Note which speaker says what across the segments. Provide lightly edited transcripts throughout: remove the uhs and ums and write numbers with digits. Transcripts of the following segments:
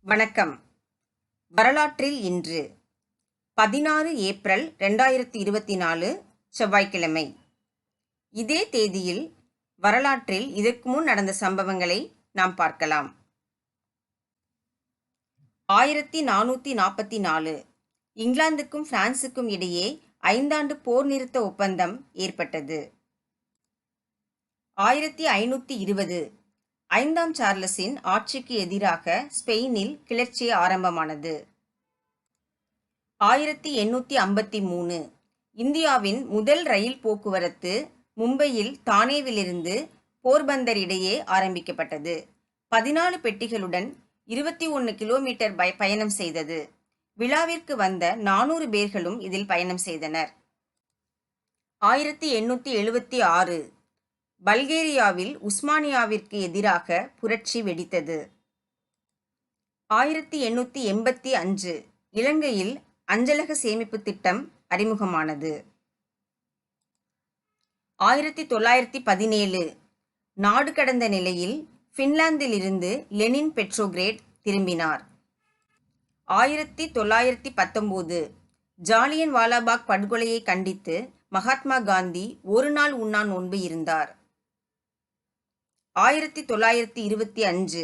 Speaker 1: வணக்கம். வரலாற்றில் இன்று 16 ஏப்ரல் 2024 செவ்வாய்க்கிழமை. இதே தேதியில் வரலாற்றில் இதற்கு முன் நடந்த சம்பவங்களை நாம் பார்க்கலாம். 1444 இங்கிலாந்துக்கும் பிரான்சுக்கும் இடையே 5 ஆண்டு போர் நிறுத்த ஒப்பந்தம் ஏற்பட்டது. 1520 5ஆம் சார்லஸின் ஆட்சிக்கு எதிராக ஸ்பெயினில் கிளர்ச்சி ஆரம்பமானது. 1853 இந்தியாவின் முதல் ரயில் போக்குவரத்து மும்பையில் தானேவிலிருந்து போர்பந்தர் இடையே ஆரம்பிக்கப்பட்டது. 14 பெட்டிகளுடன் 21 கிலோமீட்டர் பயணம் செய்தது. விழாவிற்கு வந்த 400 பேர்களும் இதில் பயணம் செய்தனர். 1876 பல்கேரியாவில் உஸ்மானியாவிற்கு எதிராக புரட்சி வெடித்தது. 1885 இலங்கையில் அஞ்சலக சேமிப்பு திட்டம் அறிமுகமானது. 1917 நாடு கடந்த நிலையில் பின்லாந்திலிருந்து லெனின் பெட்ரோகிரேட் திரும்பினார். 1919 ஜாலியன் வாலாபாக் படுகொலையை கண்டித்து மகாத்மா காந்தி ஒரு நாள் உண்ணா நோன்பு இருந்தார். 1925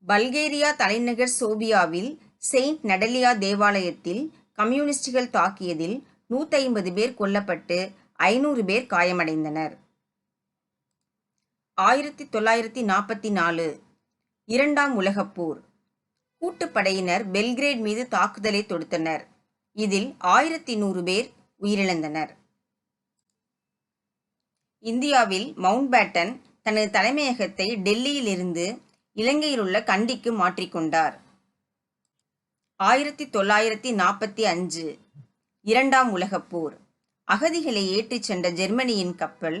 Speaker 1: பல்கேரியா தலைநகர் சோபியாவில் செயின்ட் நடலியா தேவாலயத்தில் கம்யூனிஸ்டுகள் தாக்கியதில் 150 பேர் கொல்லப்பட்டு 500 பேர் காயமடைந்தனர். 1944 இரண்டாம் உலகப்போர். கூட்டுப்படையினர் பெல்கிரேட் மீது தாக்குதலை தொடுத்தனர். இதில் 1100 பேர் உயிரிழந்தனர். இந்தியாவில் மவுண்ட் பேட்டன் தனது தலைமையகத்தை டெல்லியிலிருந்து இலங்கையில் உள்ள கண்டிக்கு மாற்றிக்கொண்டார். 1945 இரண்டாம் உலகப்போர். அகதிகளை ஏற்றிச் சென்ற ஜெர்மனியின் கப்பல்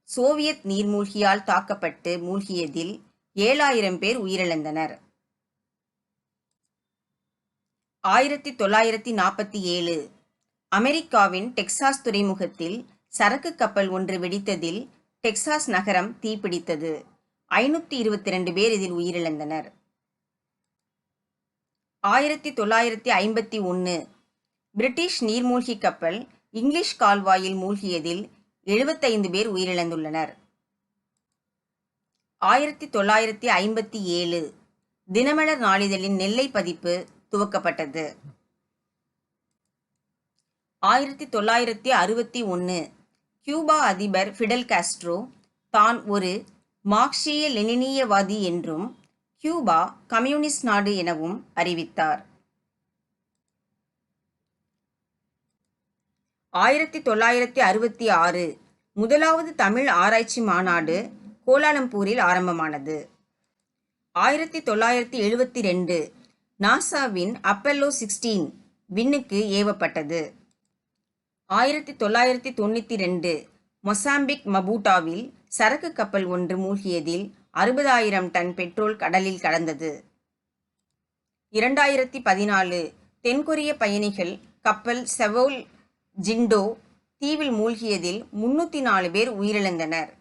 Speaker 1: சோவியத் நீர்மூழ்கியால் தாக்கப்பட்டு மூழ்கியதில் 7000 பேர் உயிரிழந்தனர். 1947 அமெரிக்காவின் டெக்சாஸ் துறைமுகத்தில் சரக்கு கப்பல் ஒன்று வெடித்ததில் டெக்சாஸ் நகரம் தீப்பிடித்தது. 522 பேர் இதில் உயிரிழந்தனர். 1951 பிரிட்டிஷ் நீர்மூழ்கி கப்பல் இங்கிலீஷ் கால்வாயில் மூழ்கியதில் 75 பேர் உயிரிழந்துள்ளனர். 1957 தினமலர் நாளிதழின் நெல்லை பதிப்பு துவக்கப்பட்டது. 1961 கியூபா அதிபர் ஃபிடல் காஸ்ட்ரோ தான் ஒரு மார்க்சிய லெனினியவாதி என்றும் கியூபா கம்யூனிஸ்ட் நாடு எனவும் அறிவித்தார். 1966 முதலாவது தமிழ் ஆராய்ச்சி மாநாடு கோலாலம்பூரில் ஆரம்பமானது. 1972 நாசாவின் அப்பல்லோ 16 விண்ணுக்கு ஏவப்பட்டது. 1992 மொசாம்பிக் மபூட்டாவில் சரக்கு கப்பல் ஒன்று மூழ்கியதில் 60,000 டன் பெட்ரோல் கடலில் கலந்தது. 2014 தென்கொரிய பயணிகள் கப்பல் செவோல் ஜிண்டோ தீவில் மூழ்கியதில் 304 பேர் உயிரிழந்தனர்.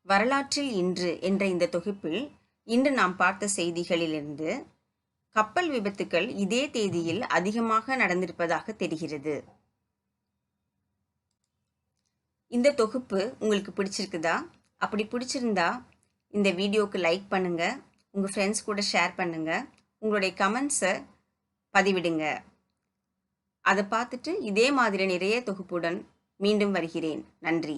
Speaker 1: வரலாற்றில் இன்று என்ற இந்த தொகுப்பில் இன்று நாம் பார்த்த செய்திகளிலிருந்து கப்பல் விபத்துக்கள் இதே தேதியில் அதிகமாக நடந்திருப்பதாக தெரிகிறது. இந்த தொகுப்பு உங்களுக்கு பிடிச்சிருக்குதா? அப்படி பிடிச்சிருந்தா இந்த வீடியோவுக்கு லைக் பண்ணுங்க, உங்கள் ஃப்ரெண்ட்ஸ் கூட ஷேர் பண்ணுங்க, உங்களுடைய கமெண்ட்ஸை பதிவிடுங்க. அதை பார்த்துட்டு இதே மாதிரி நிறைய தொகுப்புடன் மீண்டும் வருகிறேன். நன்றி.